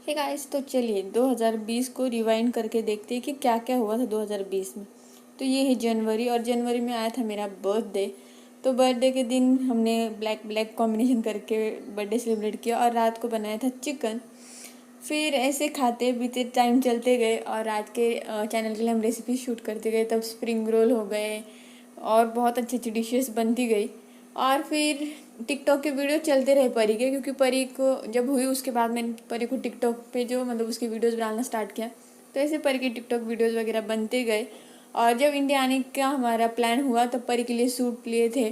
Hey guys, तो चलिए 2020 को रिवाइंड करके देखते हैं कि क्या क्या हुआ था 2020 में। तो ये है जनवरी, और जनवरी में आया था मेरा बर्थडे। तो बर्थडे के दिन हमने ब्लैक ब्लैक कॉम्बिनेशन करके बर्थडे सेलिब्रेट किया और रात को बनाया था चिकन। फिर ऐसे खाते बीते टाइम चलते गए और रात के चैनल के लिए हम रेसिपी शूट करते गए। तब स्प्रिंग रोल हो गए और बहुत अच्छी अच्छी डिशेस बनती गई। और फिर टिकटॉक के वीडियो चलते रहे परी के, क्योंकि परी को जब हुई उसके बाद मैंने परी को टिकटॉक पे जो मतलब उसकी वीडियोस बनाना स्टार्ट किया। तो ऐसे परी के टिकटॉक वीडियोस वगैरह बनते गए। और जब इंडिया आने का हमारा प्लान हुआ तब परी के लिए सूट लिए थे।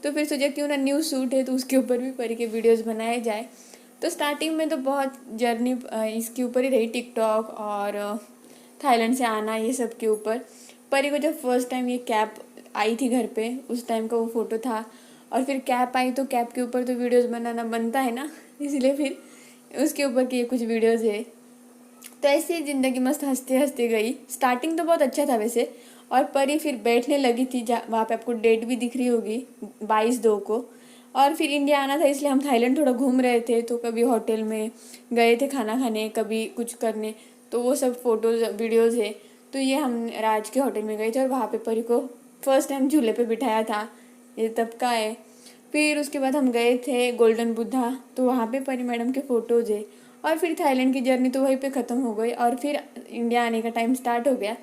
तो फिर सोचा क्यों ना न्यू सूट है तो उसके ऊपर भी परी के वीडियोस बनाए जाए। तो स्टार्टिंग में तो बहुत जर्नी इसके ऊपर ही रही, टिकटॉक और थाईलैंड से आना ये सब के ऊपर। परी को जब फर्स्ट टाइम ये कैप आई थी घर पे, उस टाइम का वो फ़ोटो था। और फिर कैप आई तो कैप के ऊपर तो वीडियोस बनाना बनता है ना, इसलिए फिर उसके ऊपर की ये कुछ वीडियोस है। तो ऐसे ही ज़िंदगी मस्त हंसते हंसते गई। स्टार्टिंग तो बहुत अच्छा था वैसे। और परी फिर बैठने लगी थी, वहाँ पे आपको डेट भी दिख रही होगी, 22/2 को। और फिर इंडिया आना था इसलिए हम थाईलैंड थोड़ा घूम रहे थे। तो कभी होटल में गए थे खाना खाने, कभी कुछ करने। तो वो सब फोटोज़ वीडियोज़ है। तो ये हम राज के होटल में गए थे और वहाँ पे परी को फर्स्ट टाइम झूले पे बिठाया था। ये तब का है। फिर उसके बाद हम गए थे गोल्डन बुद्धा, तो वहाँ पे परी मैडम के फ़ोटोज़ है। और फिर थाईलैंड की जर्नी तो वहीं पे ख़त्म हो गई और फिर इंडिया आने का टाइम स्टार्ट हो गया।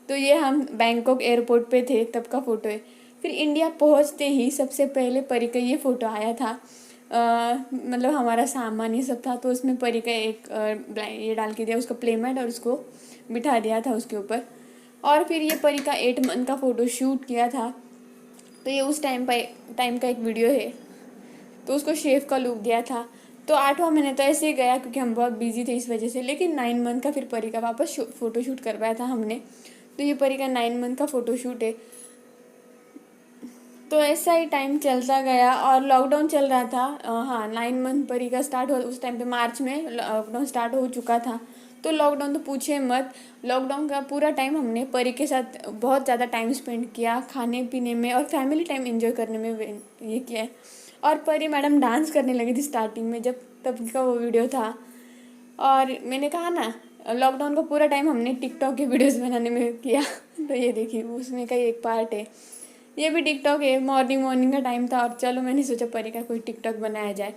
तो ये हम बैंकॉक एयरपोर्ट पे थे तब का फ़ोटो है। फिर इंडिया पहुंचते ही सबसे पहले परी का ये फ़ोटो आया था। मतलब हमारा सामान ये सब था तो उसमें परी का एक ये डाल के दिया उसका प्लेमेट और उसको बिठा दिया था उसके ऊपर। और फिर ये परी का 8 मंथ का फ़ोटो शूट किया था। तो ये उस टाइम का एक वीडियो है। तो उसको शेव का लुक दिया था। तो 8वां महीने तो ऐसे ही गया क्योंकि हम बहुत बिजी थे इस वजह से। लेकिन 9 मंथ का फिर परी का वापस फ़ोटोशूट करवाया था हमने। तो ये परी का 9 मंथ का फ़ोटोशूट है। तो ऐसा ही टाइम चलता गया और लॉकडाउन चल रहा था। हाँ, 9 मंथ परी का स्टार्ट हो, उस टाइम पे मार्च में लॉकडाउन स्टार्ट हो चुका था। तो लॉकडाउन तो पूछे मत। लॉकडाउन का पूरा टाइम हमने परी के साथ बहुत ज़्यादा टाइम स्पेंड किया, खाने पीने में और फैमिली टाइम एंजॉय करने में ये किया है। और परी मैडम डांस करने लगी थी स्टार्टिंग में, जब तब का वो वीडियो था। और मैंने कहा ना, लॉकडाउन का पूरा टाइम हमने टिकटॉक की वीडियोस बनाने में किया। तो ये देखिए उसमें का ही एक पार्ट है। ये भी टिकटॉक है। मॉर्निंग मॉर्निंग का टाइम था और चलो मैंने सोचा परी का कोई टिकटॉक बनाया जाए।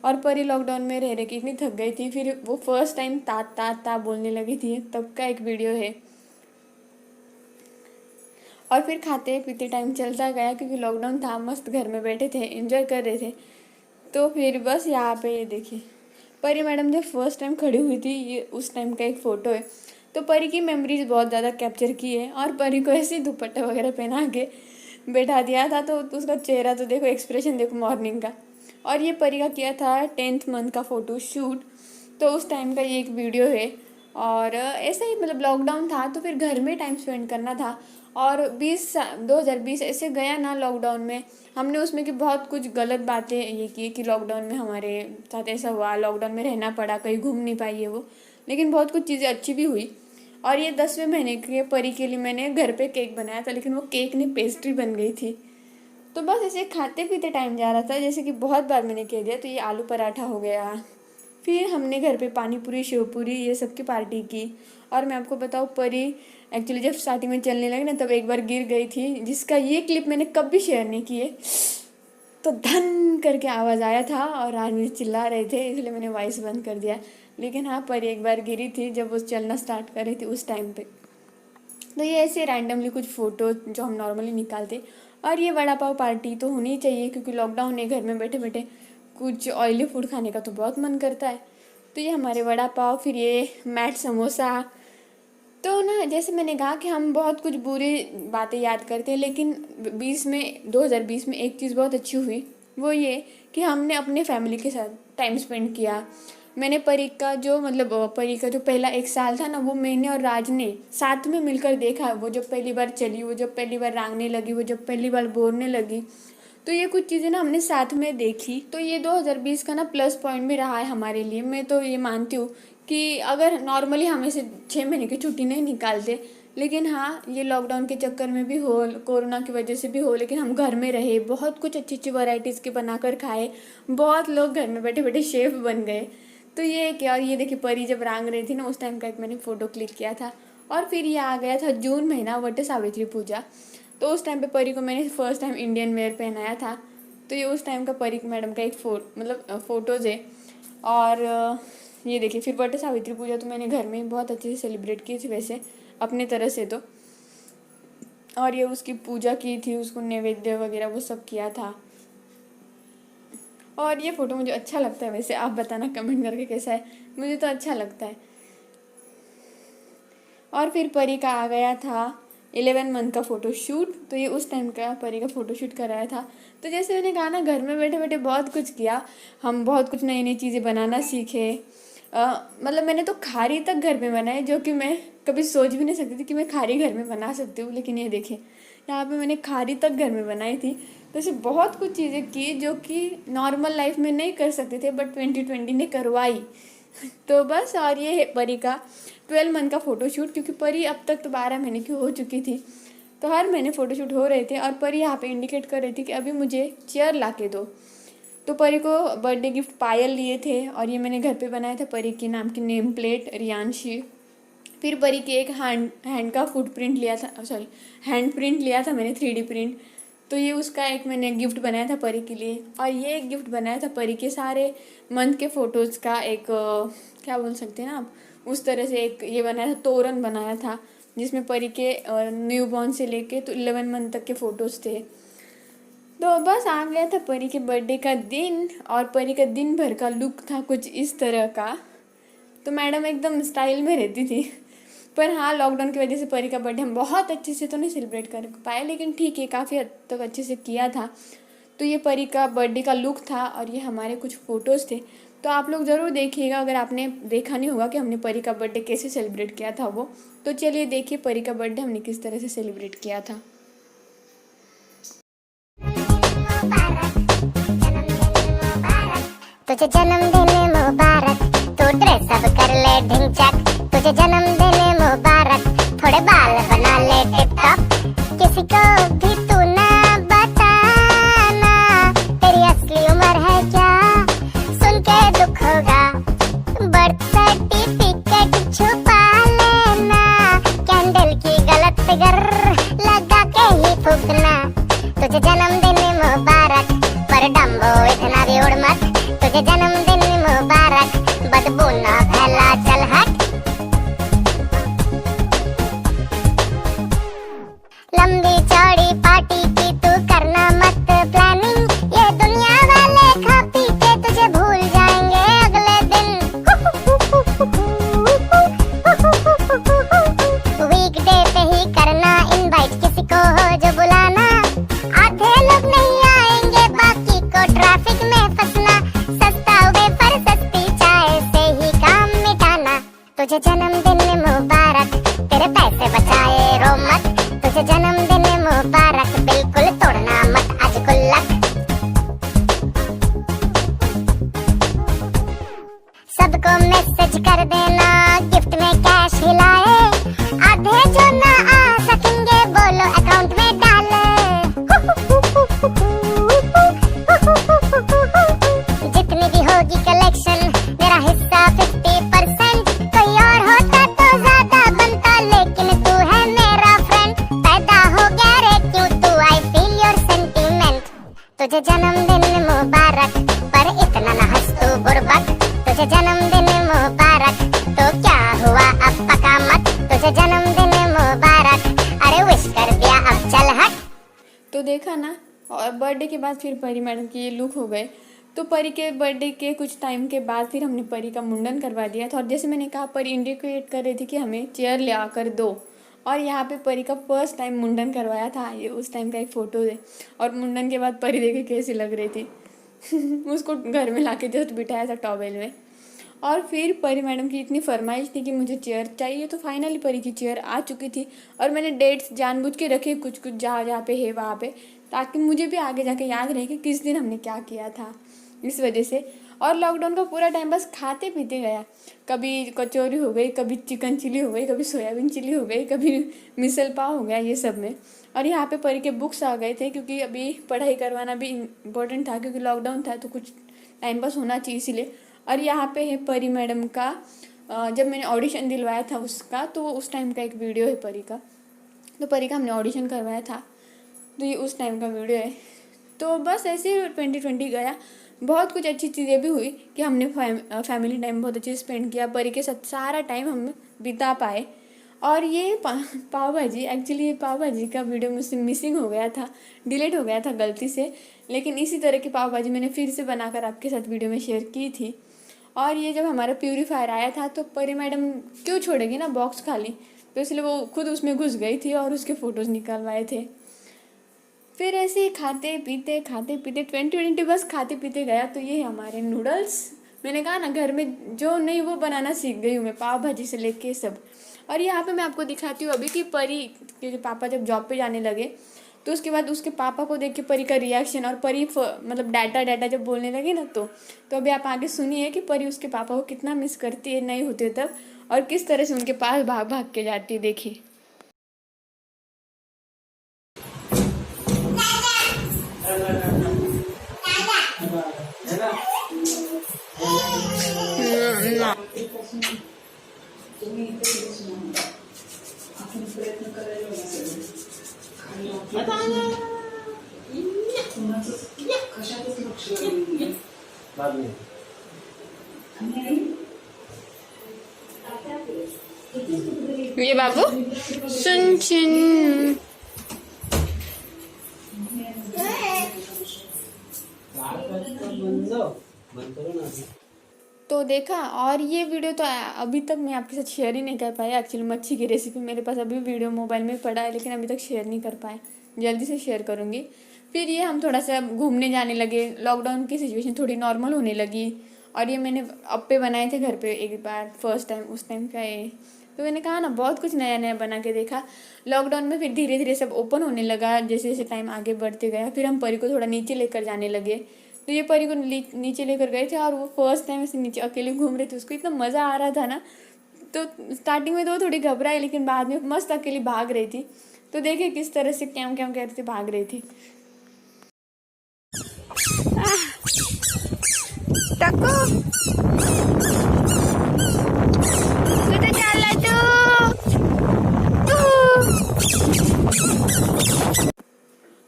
और परी लॉकडाउन में रह के इतनी थक गई थी, फिर वो फर्स्ट टाइम ता ता ता बोलने लगी थी, तब का एक वीडियो है। और फिर खाते पीते टाइम चलता गया क्योंकि लॉकडाउन था, मस्त घर में बैठे थे, एंजॉय कर रहे थे। तो फिर बस यहाँ पे ये देखिए परी मैडम जब फर्स्ट टाइम खड़ी हुई थी, ये उस टाइम का एक फ़ोटो है। तो परी की मेमोरीज बहुत ज़्यादा कैप्चर की है। और परी को ऐसे ही दुपट्टा वगैरह पहना के बैठा दिया था। तो उसका चेहरा तो देखो, एक्सप्रेशन देखो मॉर्निंग का। और ये परी का किया था 10th मंथ का फ़ोटो शूट। तो उस टाइम का ये एक वीडियो है। और ऐसा ही मतलब लॉकडाउन था तो फिर घर में टाइम स्पेंड करना था। और 2020 ऐसे गया ना लॉकडाउन में, हमने उसमें कि बहुत कुछ गलत बातें ये की कि लॉकडाउन में हमारे साथ ऐसा हुआ, लॉकडाउन में रहना पड़ा, कहीं घूम नहीं पाई है वो। लेकिन बहुत कुछ चीज़ें अच्छी भी हुई। और ये 10वें महीने के परी के लिए मैंने घर पे केक बनाया था, लेकिन वो केक नहीं पेस्ट्री बन गई थी। तो बस ऐसे खाते पीते टाइम जा रहा था, जैसे कि बहुत बार मैंने कह दिया। तो ये आलू पराठा हो गया। फिर हमने घर पे पानी पूरी शेव पूरी ये सब की पार्टी की। और मैं आपको बताऊँ, परी एक्चुअली जब स्टार्टिंग में चलने लगी ना तब एक बार गिर गई थी, जिसका ये क्लिप मैंने कभी शेयर नहीं किए। तो धन करके आवाज़ आया था और आदमी चिल्ला रहे थे, इसलिए मैंने वॉइस बंद कर दिया। लेकिन हाँ, परी एक बार गिरी थी जब वो चलना स्टार्ट कर रही थी उस टाइम पे। तो ये ऐसे रैंडमली कुछ फ़ोटो जो हम नॉर्मली निकालते। और ये वड़ा पाव पार्टी तो होनी ही चाहिए क्योंकि लॉकडाउन है, घर में बैठे बैठे कुछ ऑयली फूड खाने का तो बहुत मन करता है। तो ये हमारे वड़ा पाव, फिर ये मैट समोसा। तो ना जैसे मैंने कहा कि हम बहुत कुछ बुरी बातें याद करते हैं, लेकिन 2020 में एक चीज़ बहुत अच्छी हुई। वो ये कि हमने अपने फैमिली के साथ टाइम स्पेंड किया। मैंने परी का जो पहला 1 साल था ना, वो मैंने और राज ने साथ में मिलकर देखा। वो जब पहली बार चली, वो जब पहली बार रांगने लगी, वो जब पहली बार बोलने लगी। तो ये कुछ चीज़ें ना हमने साथ में देखी। तो ये 2020 का ना प्लस पॉइंट भी रहा है हमारे लिए। मैं तो ये मानती हूँ कि अगर नॉर्मली हम ऐसे 6 महीने की छुट्टी नहीं निकालते, लेकिन हाँ ये लॉकडाउन के चक्कर में भी हो, कोरोना की वजह से भी हो, लेकिन हम घर में रहे, बहुत कुछ अच्छी अच्छी वैरायटीज़ के बनाकर खाए। बहुत लोग घर में बैठे बैठे शेफ़ बन गए। तो ये क्या, और ये देखिए परी जब रांग रही थी ना उस टाइम का एक मैंने फ़ोटो क्लिक किया था। और फिर ये आ गया था जून महीना, वट सावित्री पूजा। तो उस टाइम पे परी को मैंने फर्स्ट टाइम इंडियन वेयर पहनाया था। तो ये उस टाइम का परी मैडम का एक फ़ोटोज़ है। और ये देखिए फिर वट सावित्री पूजा तो मैंने घर में ही बहुत अच्छे से सेलिब्रेट की थी वैसे अपने तरह से तो। और ये उसकी पूजा की थी, उसको नैवेद्य वगैरह वो सब किया था। और ये फ़ोटो मुझे अच्छा लगता है वैसे, आप बताना कमेंट करके कैसा है, मुझे तो अच्छा लगता है। और फिर परी का आ गया था 11 मंथ का फ़ोटोशूट। तो ये उस टाइम का परी का फ़ोटोशूट कराया था। तो जैसे मैंने कहा ना, घर में बैठे बैठे बहुत कुछ किया, हम बहुत कुछ नई नई चीज़ें बनाना सीखे। मतलब मैंने तो खारी तक घर में बनाई, जो कि मैं कभी सोच भी नहीं सकती थी कि मैं खारी घर में बना सकती हूँ। लेकिन ये देखिए यहाँ पे मैंने खारी तक घर में बनाई थी। तो ऐसे बहुत कुछ चीज़ें की जो कि नॉर्मल लाइफ में नहीं कर सकते थे, बट 2020 ने करवाई। तो बस, और ये है परी का 12 मंथ का फ़ोटोशूट, क्योंकि परी अब तक तो 12 महीने की हो चुकी थी। तो हर महीने फ़ोटोशूट हो रहे थे और परी यहाँ पे इंडिकेट कर रही थी कि अभी मुझे चेयर ला के दो। तो परी को बर्थडे गिफ्ट पायल लिए थे, और ये मैंने घर पे बनाया था परी के नाम की नेम प्लेट रियांशी। फिर परी की एक हैंड का फुटप्रिंट लिया था, सॉरी हैंड प्रिंट लिया था मैंने, 3D प्रिंट। तो ये उसका एक मैंने गिफ्ट बनाया था परी के लिए। और ये एक गिफ्ट बनाया था परी के सारे मंथ के फ़ोटोज़ का एक क्या बोल सकते हैं ना आप, उस तरह से एक ये बनाया था, तोरण बनाया था जिसमें परी के न्यू बॉर्न से लेके तो 11 मंथ तक के फ़ोटोज़ थे। तो बस आ गया था परी के बर्थडे का दिन, और परी का दिन भर का लुक था कुछ इस तरह का। तो मैडम एकदम स्टाइल में रहती थी। पर हाँ, लॉकडाउन की वजह से परी का बर्थडे हम बहुत अच्छे से तो नहीं सेलिब्रेट कर पाए, लेकिन ठीक है, काफ़ी हद तक अच्छे से किया था। तो ये परी का बर्थडे का लुक था, और ये हमारे कुछ फ़ोटोज़ थे। तो आप लोग ज़रूर देखिएगा अगर आपने देखा नहीं होगा कि हमने परी का बर्थडे कैसे सेलिब्रेट किया था वो। तो चलिए देखिए परी का बर्थडे हमने किस तरह से सेलिब्रेट किया था। तुझे जन्मदिन मुबारक, तू ड्रेस अप कर ले ढिंग चक। तुझे जन्मदिन मुबारक, थोड़े बाल बना ले टिप टॉप। किसी को भी तू ना बताना तेरी असली उम्र है क्या, सुन के दुख होगा। बर्थ सर्टिफिकेट छुपा लेना, कैंडल की गलत फिगर लगा के ही फूकना। तुझे जन्मदिन मुबारक, पर डम्बो इतना भी उड़ मत। तुझे जन्मदिन मुबारक, बदबू ना फैला, चल हट। लंबी चौड़ी पार्टी की तू करना मत प्लानिंग, ये दुनिया वाले खा पी के तुझे भूल जाएंगे अगले दिन। वीकडे पे ही करना इनवाइट किसी को हो जो बुलाना, आधे लोग नहीं आएंगे बाकी को ट्रैफिक में फंसना। सस्ता वेफर सस्ती चाय से ही काम मिटाना। तुझे जन्मदिन मुबारक, तेरे पैसे बचाए रो मत। तुझे जन्मदिन मुबारक, बिल्कुल तोड़ना मत आज गुल्लक। सबको मैसेज कर देना गिफ्ट में कैश हिलाए, आधे जो ना आ सकेंगे बोलो अकाउंट में डाले। जितनी भी होगी कलेक्शन मेरा हिस्सा 50%, कोई और होता तो ज्यादा बनता, लेकिन तू है मेरा फ्रेंड। पैदा हो गया रे क्यों तू, आई फील योर सेंटीमेंट। तुझे जन्मदिन मुबारक, पर इतना ना हंस तू बुड़बक। तुझे जन्मदिन मुबारक, तो क्या हुआ अब पका मत। तुझे जन्मदिन मुबारक, अरे विश कर दिया अब चल हट। तो देखा ना, और बर्थडे के बाद फिर परी मैडम की ये लुक हो गए। तो परी के बर्थडे के कुछ टाइम के बाद फिर हमने परी का मुंडन करवा दिया था। और जैसे मैंने कहा, परी इंडिकेट कर रही थी कि हमें चेयर ले आकर दो, और यहाँ पे परी का फर्स्ट टाइम मुंडन करवाया था। ये उस टाइम का एक फ़ोटो है। और मुंडन के बाद परी देखे कैसी लग रही थी। उसको घर में लाके जस्ट बिठाया था टॉवेल में। और फिर परी मैडम की इतनी फरमाइश थी कि मुझे चेयर चाहिए, तो फाइनली परी की चेयर आ चुकी थी। और मैंने डेट्स जानबूझ के रखे कुछ कुछ जहाँ जहाँ पे है वहाँ पे, ताकि मुझे भी आगे जाके याद रहे कि किस दिन हमने क्या किया था, इस वजह से। और लॉकडाउन का पूरा टाइम बस खाते पीते गया। कभी कचौरी हो गई, कभी चिकन चिली हो गई, कभी सोयाबीन चिली हो गई, कभी मिसल पाव हो गया, ये सब में। और यहाँ पे परी के बुक्स आ गए थे, क्योंकि अभी पढ़ाई करवाना भी इम्पोर्टेंट था, क्योंकि लॉकडाउन था तो कुछ टाइम पास होना चाहिए, इसीलिए। और यहाँ पे है परी मैडम का जब मैंने ऑडिशन दिलवाया था उसका, तो वो उस टाइम का एक वीडियो है परी का। तो परी का हमने ऑडिशन करवाया था, तो ये उस टाइम का वीडियो है। तो बस ऐसे 2020 गया, बहुत कुछ अच्छी चीज़ें भी हुई कि हमने फैमिली टाइम बहुत अच्छे से स्पेंड किया, परी के साथ सारा टाइम हम बिता पाए। और ये पाव भाजी, एक्चुअली ये पाव भाजी का वीडियो मुझसे मिसिंग हो गया था, डिलीट हो गया था गलती से, लेकिन इसी तरह की पाव भाजी मैंने फिर से बनाकर आपके साथ वीडियो में शेयर की थी। और ये जब हमारा प्यूरीफायर आया था तो परी मैडम क्यों छोड़ेगी ना बॉक्स खाली, तो इसलिए वो खुद उसमें घुस गई थी और उसके फ़ोटोज़ निकलवाए थे। फिर ऐसे ही खाते पीते 2020 बस खाते पीते गया। तो ये हमारे नूडल्स, मैंने कहा ना घर में जो नहीं वो बनाना सीख गई हूँ मैं, पाव भाजी से लेके सब। और यहाँ पे मैं आपको दिखाती हूँ अभी कि परी के पापा जब जॉब पे जाने लगे तो उसके बाद उसके पापा को देख के परी का रिएक्शन, और परी मतलब डाटा जब बोलने लगी ना, तो अभी आप आगे सुनिए कि परी उसके पापा को कितना मिस करती है नहीं होते तब, और किस तरह से उनके पास भाग भाग के जाती है। देखिए। ये बाबू सुन सुन। तो देखा, और ये वीडियो तो अभी तक मैं आपके साथ शेयर ही नहीं कर पाया। एक्चुअली मच्छी की रेसिपी मेरे पास अभी वीडियो मोबाइल में पड़ा है, लेकिन अभी तक शेयर नहीं कर पाया, जल्दी से शेयर करूँगी। फिर ये हम थोड़ा सा घूमने जाने लगे, लॉकडाउन की सिचुएशन थोड़ी नॉर्मल होने लगी, और ये मैंने अप्पे बनाए थे घर पे एक बार फर्स्ट टाइम, उस टाइम का ये। तो मैंने कहा ना बहुत कुछ नया नया बना के देखा लॉकडाउन में। फिर धीरे धीरे सब ओपन होने लगा, जैसे जैसे टाइम आगे बढ़ते गया। फिर हम परी को थोड़ा नीचे लेकर जाने लगे, तो ये परी को नीचे लेकर गए थे, और वो फर्स्ट टाइम ऐसे नीचे अकेले घूम रहे थे, उसको इतना मज़ा आ रहा था ना। तो स्टार्टिंग में तो वो थोड़ी घबराई, लेकिन बाद में मस्त अकेली भाग रही थी। तो देखिए किस तरह से क्या क्या करते भाग रही थी। टक्को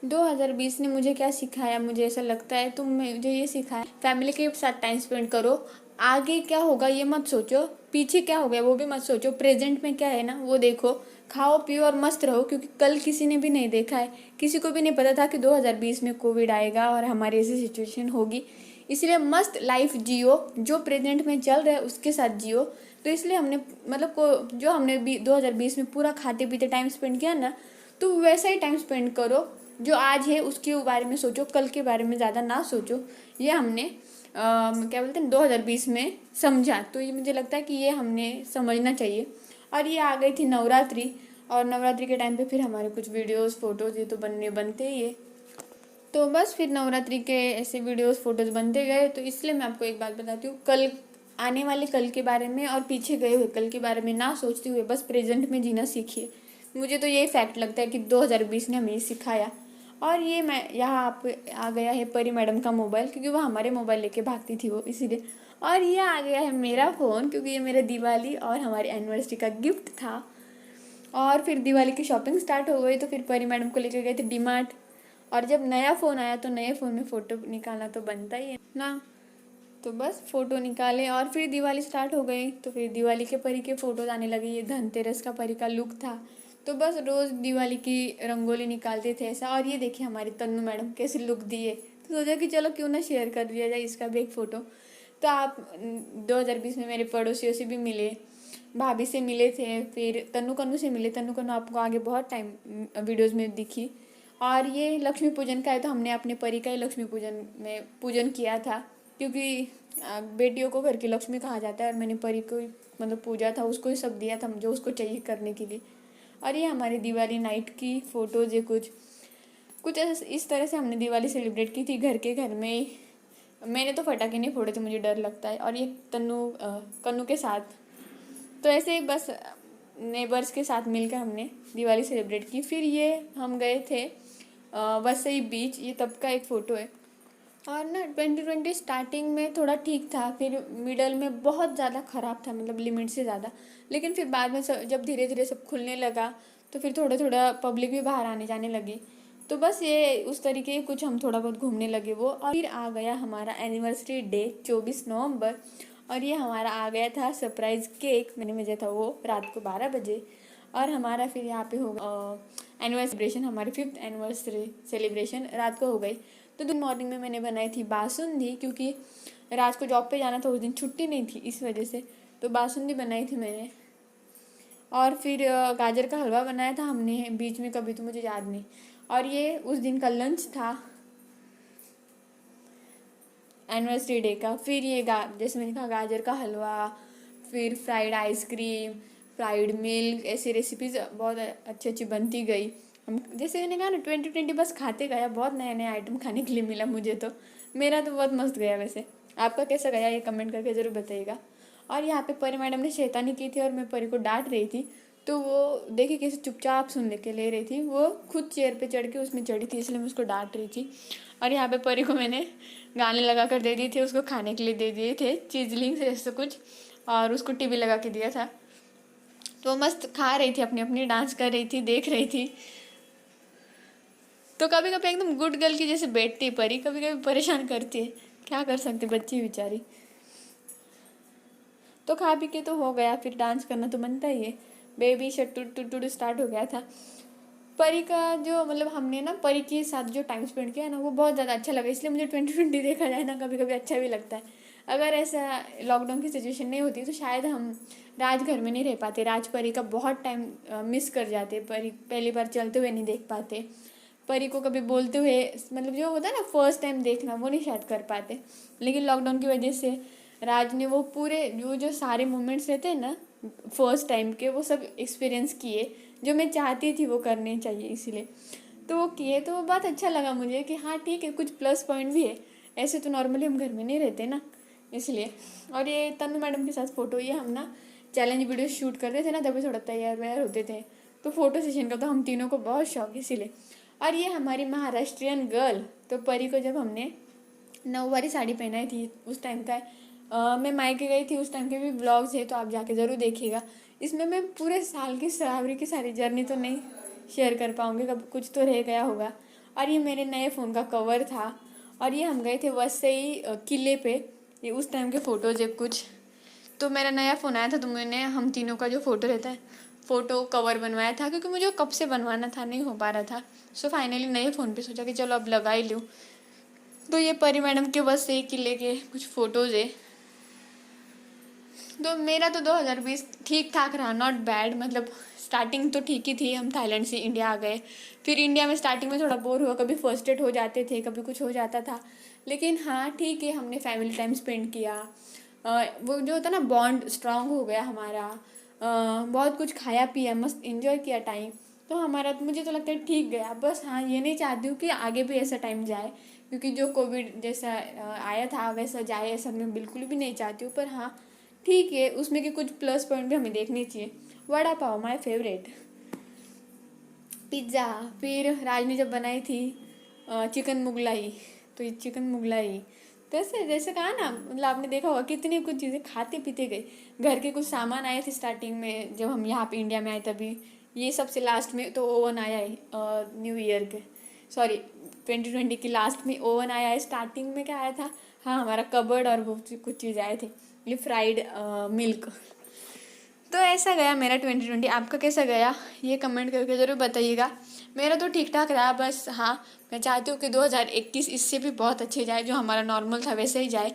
2020 ने मुझे क्या सिखाया, मुझे ऐसा लगता है तो मुझे ये सिखाया फैमिली के साथ टाइम स्पेंड करो। आगे क्या होगा ये मत सोचो, पीछे क्या हो गया वो भी मत सोचो, प्रेजेंट में क्या है ना वो देखो, खाओ पियो और मस्त रहो। क्योंकि कल किसी ने भी नहीं देखा है, किसी को भी नहीं पता था कि 2020 में कोविड आएगा और हमारी ऐसी सिचुएशन होगी। इसलिए मस्त लाइफ जियो, जो प्रेजेंट में चल रहा है उसके साथ जियो। तो इसलिए हमने मतलब जो हमने 2020 में पूरा खाते पीते टाइम स्पेंड किया ना, तो वैसा ही टाइम स्पेंड करो। जो आज है उसके बारे में सोचो, कल के बारे में ज़्यादा ना सोचो। ये हमने क्या बोलते हैं 2020 में समझा। तो ये मुझे लगता है कि ये हमने समझना चाहिए। और ये आ गई थी नवरात्रि, और नवरात्रि के टाइम पे फिर हमारे कुछ वीडियोस फोटोज़ ये तो बनते ही है। तो बस फिर नवरात्रि के ऐसे वीडियोस फोटोज़ बनते गए। तो इसलिए मैं आपको एक बात बताती हूँ, कल आने वाले कल के बारे में और पीछे गए हुए कल के बारे में ना सोचते हुए बस प्रेजेंट में जीना सीखिए। मुझे तो यही फैक्ट लगता है कि 2020 ने हमें ये सिखाया। और ये मैं यहाँ आप आ गया है परी मैडम का मोबाइल, क्योंकि वो हमारे मोबाइल लेके भागती थी वो, इसीलिए। और ये आ गया है मेरा फ़ोन, क्योंकि ये मेरा दिवाली और हमारी एनिवर्सरी का गिफ्ट था। और फिर दिवाली की शॉपिंग स्टार्ट हो गई, तो फिर परी मैडम को लेकर गए थे डीमार्ट। और जब नया फ़ोन आया तो नए फ़ोन में फ़ोटो निकालना तो बनता ही है ना, तो बस फ़ोटो निकाले और फिर दिवाली स्टार्ट हो गई। तो फिर दिवाली के परी के फ़ोटोज़ आने लगे। ये धनतेरस का परी का लुक था, तो बस रोज़ दिवाली की रंगोली निकालते थे ऐसा। और ये देखिए हमारी तन्नू मैडम कैसे लुक दिए, तो सोचा कि चलो क्यों ना शेयर कर दिया जाए इसका भी एक फ़ोटो। तो आप 2020 में मेरे पड़ोसियों से भी मिले, भाभी से मिले थे, फिर तन्नू कन्नू से मिले। तन्नू कन्नू आपको आगे बहुत टाइम वीडियोज़ में दिखी। और ये लक्ष्मी पूजन का है, तो हमने अपने परी का ही लक्ष्मी पूजन में पूजन किया था, क्योंकि बेटियों को घर की लक्ष्मी कहा जाता है। और मैंने परी को मतलब पूजा था, उसको ही सब दिया था जो उसको चाहिए करने के लिए। और ये हमारी दिवाली नाइट की फ़ोटोज़ है, कुछ इस तरह से हमने दिवाली सेलिब्रेट की थी घर में ही। मैंने तो पटाखे नहीं फोड़े थे, मुझे डर लगता है। और ये कन्नू के साथ, तो ऐसे ही बस नेबर्स के साथ मिलकर हमने दिवाली सेलिब्रेट की। फिर ये हम गए थे वसई बीच, ये तब का एक फ़ोटो है। और ना 2020 स्टार्टिंग में थोड़ा ठीक था, फिर मिडल में बहुत ज़्यादा ख़राब था, मतलब लिमिट से ज़्यादा। लेकिन फिर बाद में जब धीरे धीरे सब खुलने लगा तो फिर थोड़ा थोड़ा पब्लिक भी बाहर आने जाने लगी। तो बस ये उस तरीके कुछ हम थोड़ा बहुत घूमने लगे वो। और फिर आ गया हमारा एनिवर्सरी डे 24 नवंबर, और ये हमारा आ गया था सरप्राइज़ केक। मैंने मुझे था वो रात को 12 बजे। और हमारा फिर यहाँ पे होगा एनिवर्सरी सेलिब्रेशन, हमारी 5th एनिवर्सरी सेलिब्रेशन रात को हो गई। तो दिन मॉर्निंग में मैंने बनाई थी बासुंदी, क्योंकि रात को जॉब पे जाना था, उस दिन छुट्टी नहीं थी इस वजह से। तो बासुंदी बनाई थी मैंने। और फिर गाजर का हलवा बनाया था हमने बीच में, कभी तो मुझे याद नहीं। और ये उस दिन का लंच था एनिवर्सरी डे का। फिर ये जैसे मैंने कहा गाजर का हलवा, फिर फ्राइड आइसक्रीम, फ्राइड मिल्क, ऐसी रेसिपीज़ बहुत अच्छी अच्छी बनती गई। हम जैसे मैंने कहा ना 2020 बस खाते गया, बहुत नए नए आइटम खाने के लिए मिला मुझे। तो मेरा तो बहुत मस्त गया। वैसे आपका कैसा गया ये कमेंट करके ज़रूर बताइएगा। और यहाँ पे परी मैडम ने शैतानी की थी और मैं परी को डांट रही थी, तो वो देखिए कैसे चुपचाप सुन के ले रही थी। वो खुद चेयर पे चढ़ के उसमें चढ़ी थी, इसलिए मैं उसको डांट रही थी। और यहाँ पे परी को मैंने गाने लगा कर दे दिए थे, उसको खाने के लिए दे दिए थे चीजलिंग्स ऐसे कुछ, और उसको टीवी लगा के दिया था। तो मस्त खा रही थी, अपनी अपनी डांस कर रही थी, देख रही थी। तो कभी कभी एकदम गुड गर्ल की जैसे बैठती है परी, कभी कभी परेशान करती है, क्या कर सकते बच्ची बेचारी। तो खा पी के तो हो गया, फिर डांस करना तो बनता ही है। बेबी शट्टू टू स्टार्ट हो गया था। परी का जो मतलब हमने ना परी के साथ जो टाइम स्पेंड किया ना वो बहुत ज़्यादा अच्छा लगा, इसलिए मुझे 2020 देखा जाए ना कभी कभी अच्छा भी लगता है। अगर ऐसा लॉकडाउन की सिचुएशन नहीं होती तो शायद हम राज घर में नहीं रह पाते, राज परी का बहुत टाइम मिस कर जाते। परी पहली बार चलते हुए नहीं देख पाते, परी को कभी बोलते हुए, मतलब जो होता है ना फर्स्ट टाइम देखना, वो नहीं शायद कर पाते। लेकिन लॉकडाउन की वजह से राज ने वो पूरे जो सारे मोमेंट्स रहते हैं ना फर्स्ट टाइम के, वो सब एक्सपीरियंस किए, जो मैं चाहती थी वो करने चाहिए, इसीलिए तो वो किए। तो वो बहुत अच्छा लगा मुझे कि हाँ ठीक है, कुछ प्लस पॉइंट भी है। ऐसे तो नॉर्मली हम घर में नहीं रहते ना, इसलिए। और ये तनु मैडम के साथ फ़ोटो, ये हम ना चैलेंज वीडियो शूट करते थे ना, तभी थोड़ा तैयार वैयार होते थे। तो फ़ोटो सेशन का तो हम तीनों को बहुत शौक, इसीलिए। और ये हमारी महाराष्ट्रियन गर्ल, तो परी को जब हमने 9 वारी साड़ी पहनाई थी उस टाइम का मैं मायके गई थी, उस टाइम के भी ब्लॉग्स है, तो आप जाके ज़रूर देखिएगा। इसमें मैं पूरे साल की सरावरी की सारी जर्नी तो नहीं शेयर कर पाऊँगी, कब कुछ तो रह गया होगा। और ये मेरे नए फ़ोन का कवर था। और ये हम गए थे वसई किले पे, ये उस टाइम के फ़ोटोज़ है कुछ। तो मेरा नया फ़ोन आया था, तो मैंने हम तीनों का जो फ़ोटो रहता है फ़ोटो कवर बनवाया था, क्योंकि मुझे कब से बनवाना था, नहीं हो पा रहा था। सो फाइनली नए फ़ोन पे सोचा कि चलो अब लगा ही लूँ। तो ये परी मैडम के वसई किले के कुछ फ़ोटोज़ है। तो मेरा तो 2020 ठीक ठाक रहा, नॉट बैड। मतलब स्टार्टिंग तो ठीक ही थी, हम थाईलैंड से इंडिया आ गए। फिर इंडिया में स्टार्टिंग में थोड़ा बोर हुआ, कभी फर्स्ट एड हो जाते थे, कभी कुछ हो जाता था। लेकिन हाँ ठीक है, हमने फैमिली टाइम स्पेंड किया। वो जो होता ना बॉन्ड स्ट्रांग हो गया हमारा। बहुत कुछ खाया पिया, मस्त इन्जॉय किया टाइम। तो हमारा मुझे तो लगता है ठीक गया। बस हाँ ये नहीं चाहती हूँ कि आगे भी ऐसा टाइम जाए, क्योंकि जो कोविड जैसा आया था वैसा जाए, ऐसा मैं बिल्कुल भी नहीं चाहती हूँ। पर हाँ ठीक है, उसमें के कुछ प्लस पॉइंट भी हमें देखने चाहिए। Vada pav my favourite, pizza. फिर राज ने जब बनाई थी चिकन मुगलाई, तो ये चिकन मुगलाई तो ऐसे जैसे कहा ना, मतलब आपने देखा होगा कितनी कुछ चीज़ें खाते पीते गए। घर के कुछ सामान आए थे स्टार्टिंग में, जब हम यहाँ पे इंडिया में आए तभी। ये सबसे लास्ट में तो ओवन आया है न्यू ईयर के, सॉरी 2020 की लास्ट में ओवन आया है। स्टार्टिंग में क्या आया था, हाँ हमारा कबर्ड और वो कुछ चीज़ आए थे, ये फ्राइड मिल्क। तो ऐसा गया मेरा 2020। आपका कैसा गया ये कमेंट करके ज़रूर बताइएगा। मेरा तो ठीक ठाक रहा, बस हाँ मैं चाहती हूँ कि 2021 इससे भी बहुत अच्छे जाए, जो हमारा नॉर्मल था वैसे ही जाए।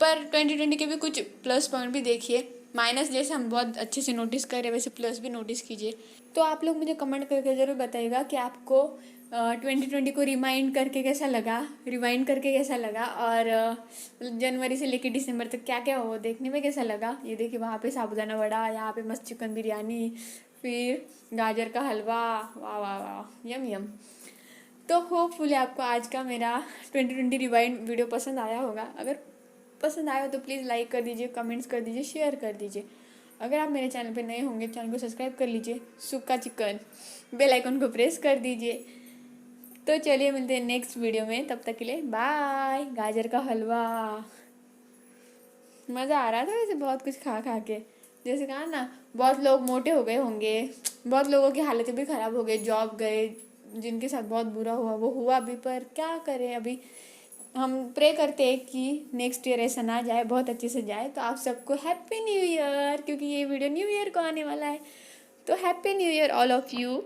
पर 2020 के भी कुछ प्लस पॉइंट भी देखिए। माइनस जैसे हम बहुत अच्छे से नोटिस कर रहे हैं, वैसे प्लस भी नोटिस कीजिए। तो आप लोग मुझे कमेंट करके ज़रूर बताइएगा कि आपको 2020 को रिमाइंड करके कैसा लगा, रिवाइंड करके कैसा लगा, और जनवरी से लेकर दिसंबर तक क्या क्या हो देखने में कैसा लगा। ये देखिए वहाँ पे साबूदाना वड़ा, यहाँ पे मस्त चिकन बिरयानी, फिर गाजर का हलवा, वाह वाह वाह, यम यम। तो होपफुली आपको आज का मेरा 2020 रिवाइंड वीडियो पसंद आया होगा। अगर पसंद आया हो तो प्लीज़ लाइक कर दीजिए, कमेंट्स कर दीजिए, शेयर कर दीजिए। अगर आप मेरे चैनल पे नए होंगे, चैनल को सब्सक्राइब कर लीजिए। सूखा चिकन बेल आइकन को प्रेस कर दीजिए। तो चलिए मिलते हैं नेक्स्ट वीडियो में, तब तक के लिए बाय। गाजर का हलवा मज़ा आ रहा था वैसे बहुत कुछ खा खा के। जैसे कहा ना, बहुत लोग मोटे हो गए होंगे, बहुत लोगों की हालतें भी ख़राब हो गई, जॉब गए, जिनके साथ बहुत बुरा हुआ वो हुआ भी, पर क्या करें अभी। हम प्रे करते हैं कि नेक्स्ट ईयर ऐसा ना जाए, बहुत अच्छे से जाए। तो आप सबको हैप्पी न्यू ईयर, क्योंकि ये वीडियो न्यू ईयर को आने वाला है। तो happy new year all of you.